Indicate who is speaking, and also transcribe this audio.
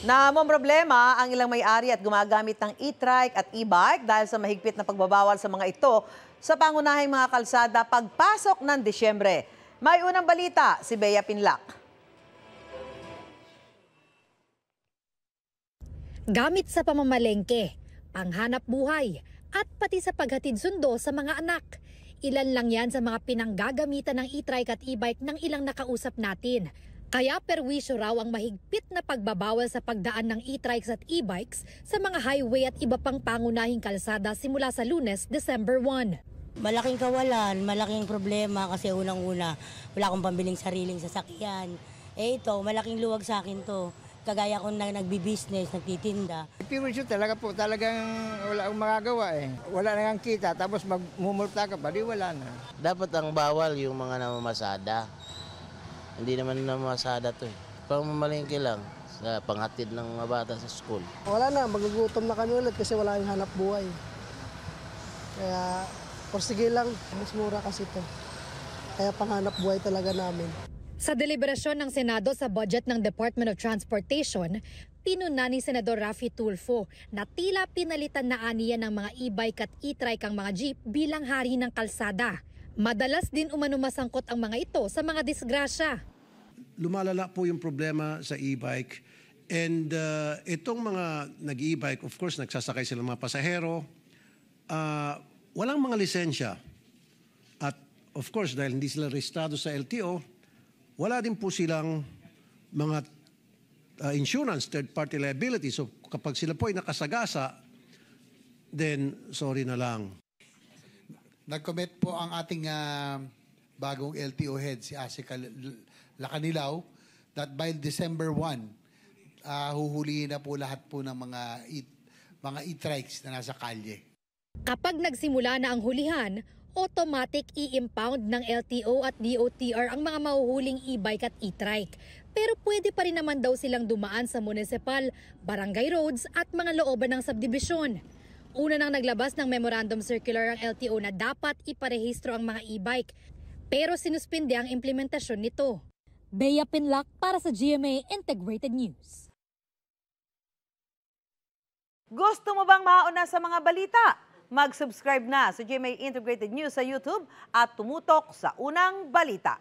Speaker 1: Namong problema ang ilang may-ari at gumagamit ng e-trike at e-bike dahil sa mahigpit na pagbabawal sa mga ito sa pangunahing mga kalsada pagpasok ng Disyembre. May unang balita si Bea Pinlac.
Speaker 2: Gamit sa pamamalengke, panghanap buhay, at pati sa paghatid sundo sa mga anak. Ilan lang yan sa mga pinanggagamitan ng e-trike at e-bike ng ilang nakausap natin. Kaya perwisyo raw ang mahigpit na pagbabawal sa pagdaan ng e-trikes at e-bikes sa mga highway at iba pang pangunahing kalsada simula sa Lunes, December 1.
Speaker 3: Malaking kawalan, malaking problema kasi unang-una wala akong pambiling sariling sasakyan. Ito, malaking luwag sa akin to. Kagaya kong nagbi-business, nagtitinda.
Speaker 4: Perwisyo talaga po, talagang wala akong magagawa eh. Wala na nga kita, tapos magmumulta ka pa, di wala na.
Speaker 5: Dapat ang bawal yung mga namamasada. Hindi naman namamasada to eh. Pamamalengke lang sa panghatid ng mga bata sa school.
Speaker 6: Wala na, magugutom na kami ulit kasi wala yung hanap buhay. Kaya, sige lang, mas mura kasi to. Kaya panghanap buhay talaga namin.
Speaker 2: Sa deliberasyon ng Senado sa budget ng Department of Transportation, pinuna ni Senador Raffy Tulfo na tila pinalitan na aniya ng mga e-bike at e-trike ang mga jeep bilang hari ng kalsada. Madalas din umanumasangkot ang mga ito sa mga disgrasya.
Speaker 7: Lumalala po yung problema sa e-bike. And itong mga nag-e-bike, of course, nagsasakay sila mga pasahero. Walang mga lisensya. At of course, dahil hindi sila rehistrado sa LTO, wala din po silang mga insurance, third-party liability. So kapag sila po ay nakasagasa, then sorry na lang.
Speaker 8: Nag-commit po ang ating bagong LTO head, si Asika Lacanilaw, that by December 1, huhulihin na po lahat po ng mga e-trikes na nasa kalye.
Speaker 2: Kapag nagsimula na ang hulihan, automatic i-impound ng LTO at DOTR ang mga mahuhuling e-bike at e-trike. Pero pwede pa rin naman daw silang dumaan sa municipal, barangay roads at mga looban ng subdivision. Una nang naglabas ng memorandum circular ang LTO na dapat iparehistro ang mga e-bike. Pero sinuspinde ang implementasyon nito. Bea Pinlac para sa GMA Integrated News.
Speaker 1: Gusto mo bang mauna sa mga balita? Mag-subscribe na sa GMA Integrated News sa YouTube at tumutok sa unang balita.